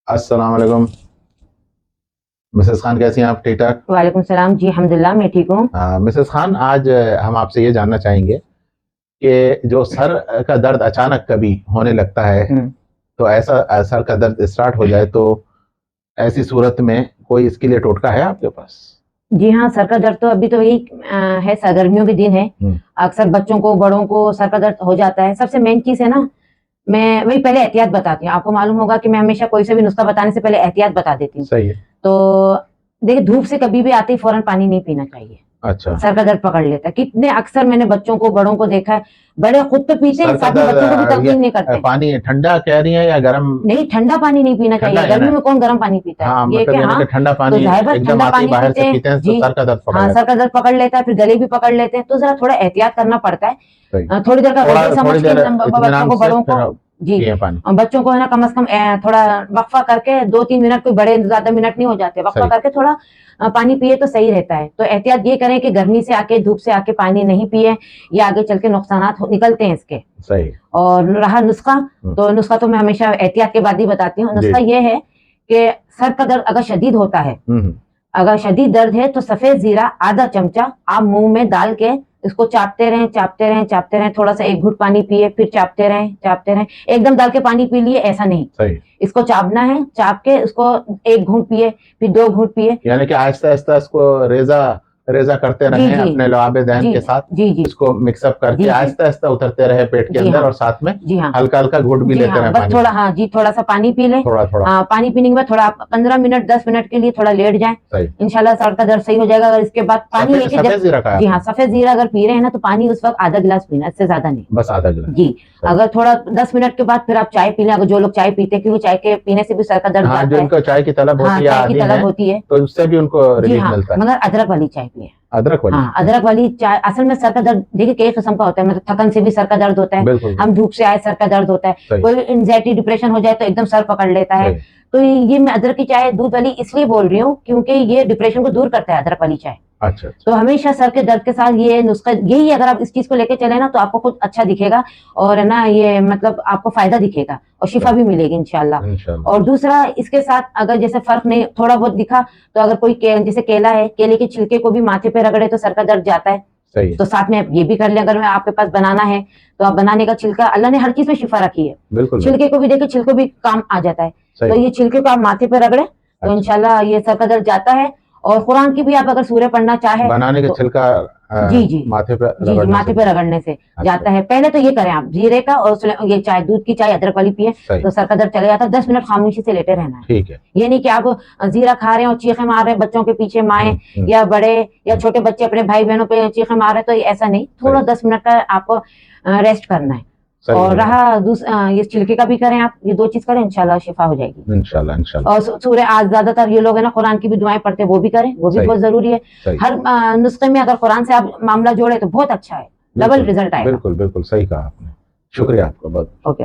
अस्सलाम वालेकुम। मिसेस खान, कैसी हैं आप? ठीक ठाक? वालेकुम सलाम जी, अल्हम्दुलिल्लाह मैं ठीक हूँ। मिसेस खान, आज हम आपसे ये जानना चाहेंगे कि जो सर का दर्द अचानक कभी होने लगता है, तो ऐसा सर का दर्द स्टार्ट हो जाए, तो ऐसी सूरत में कोई इसके लिए टोटका है आपके पास? जी हाँ, सर का दर्द तो अभी तो यही है, गर्मियों के दिन है। अक्सर बच्चों को, बड़ों को सर का दर्द हो जाता है। सबसे मेन चीज है ना, मैं वही पहले एहतियात बताती हूँ। आपको मालूम होगा कि मैं हमेशा कोई से भी नुस्खा बताने से पहले एहतियात बता देती हूँ। सही है। तो देखिए, धूप से कभी भी आते ही फौरन पानी नहीं पीना चाहिए। अच्छा। सर का दर्द पकड़ लेता है। कितने अक्सर मैंने बच्चों को, बड़ों को देखा है, बड़े खुद तो पीते हैं, साथ में बच्चों को भी तलकीन नहीं करते। पानी ठंडा कह रही है या गर्म? नहीं, ठंडा पानी नहीं पीना चाहिए। गर्मी में कौन गर्म पानी पीता है? हाँ, ये मतलब हाँ, ठंडा पानी, तो जाहिर बात ठंडा पानी बाहर से पीते हैं तो सर का दर्द पकड़ लेता है। सर का दर्द पकड़ लेता है, फिर गले भी पकड़ लेते हैं। तो जरा थोड़ा एहतियात करना पड़ता है। थोड़ी देर का समझ के बच्चों को, बड़ों को जी, बच्चों को है ना, कम से कम थोड़ा वक्फा करके 2-3 मिनट, कोई बड़े ज्यादा मिनट नहीं हो जाते, वक्फा करके थोड़ा पानी पिए तो सही रहता है। तो एहतियात ये करें कि गर्मी से आके, धूप से आके पानी नहीं पिए, ये आगे चल के नुकसान निकलते हैं इसके। सही। और रहा नुस्खा, तो नुस्खा तो मैं हमेशा एहतियात के बाद ही बताती हूँ। नुस्खा ये है कि सर का दर्द अगर शदीद होता है, अगर शदीद दर्द है, तो सफेद जीरा आधा चमचा आप मुंह में डाल के इसको चाटते रहें, चाटते रहें, चाटते रहें। थोड़ा सा एक घूंट पानी पिए, फिर चाटते रहें, चाटते रहें। एकदम डाल के पानी पी लिए ऐसा नहीं, सही। इसको चापना है, चाप के उसको एक घूंट पिए, फिर 2 घूंट पिए, यानी कि आहिस्ता आहिस्ता इसको रेजा रेजा करते रहे अपने लुआब दहन के साथ। इसको मिक्सअप करके आहिस्ता आहिस्ता उतरते रहे पेट के अंदर, और साथ में हल्का हल्का घूंट भी लेते रहे पानी। थोड़ा जी, थोड़ा सा पानी पी ले, थोड़ा थोड़ा पानी पीने के बाद थोड़ा 15 मिनट 10 मिनट के लिए थोड़ा लेट जाए, इंशाल्लाह सर का दर्द सही हो जाएगा। अगर इसके बाद पानी जी हाँ, सफेद जीरा अगर पी रहे हैं ना, तो पानी उस वक्त आधा गिलास पीना, इससे ज्यादा नहीं, बस आधा गिलास जी। अगर थोड़ा 10 मिनट के बाद फिर आप चाय पी लें, अगर जो लोग चाय पीते हैं, क्योंकि चाय के पीने से भी सर का दर्द जाता है। जिनको चाय की तलब होती है, तो उससे भी उनको रिलीफ मिलता है। मगर अदरक वाली चाय पिए। अदरक वाली? हाँ, अदरक वाली चाय। असल में सर का दर्द देखिए कई किस्म का होता है। मतलब थकन से भी सर का दर्द होता है, हम धूप से आए सर का दर्द होता है, कोई एंजाइटी डिप्रेशन हो जाए तो एकदम सर पकड़ लेता है। तो ये मैं अदरक की चाय दूध वाली इसलिए बोल रही हूँ क्योंकि ये डिप्रेशन को दूर करता है, अदरक वाली चाय। अच्छा। तो हमेशा सर के दर्द के साथ ये नुस्खा, यही अगर आप इस चीज को लेके चले ना, तो आपको खुद अच्छा दिखेगा, और है ना, ये मतलब आपको फायदा दिखेगा और शिफा भी मिलेगी इंशाल्लाह। और दूसरा, इसके साथ अगर जैसे फर्क नहीं, थोड़ा बहुत दिखा, तो अगर कोई जैसे केला है, केले के छिलके को भी माथे पे रगड़े तो सर का दर्द जाता है। सही। तो साथ में ये भी कर ले। अगर आपके पास बनाना है तो आप बनाने का छिलका, अल्लाह ने हर चीज में शिफा रखी है, छिलके को भी देखिए, छिलको भी काम आ जाता है। तो ये छिलके को आप माथे पे रगड़े तो इंशाल्लाह ये सर का दर्द जाता है। और कुरान की भी आप अगर सूरह पढ़ना चाहे, बनाने का छिलका जी माथे पे रगड़ने से जाता है। पहले तो ये करें आप, जीरे का और ये चाय, दूध की चाय अदरक वाली पिए, तो सर का दर्द चले जाता है। 10 मिनट खामोशी से लेटे रहना है। ठीक है। ये नहीं कि आप जीरा खा रहे हैं और चीखे मार रहे हैं, बच्चों के पीछे माए या बड़े या छोटे बच्चे अपने भाई बहनों पे चीखे मार रहे हैं, तो ऐसा नहीं, थोड़ा 10 मिनट का आपको रेस्ट करना है। और रहा ये छिलके का भी करें आप, ये 2 चीज करें, इंशाल्लाह शिफा हो जाएगी इंशाल्लाह इंशाल्लाह। और सूरह आज ज्यादातर ये लोग है ना, कुरान की भी दुआएं पढ़ते हैं, वो भी करें, वो भी बहुत जरूरी है। हर नुस्खे में अगर कुरान से आप मामला जोड़े तो बहुत अच्छा है, डबल रिजल्ट आएगा। बिल्कुल बिल्कुल सही कहा आपने, शुक्रिया आपका बहुत। ओके।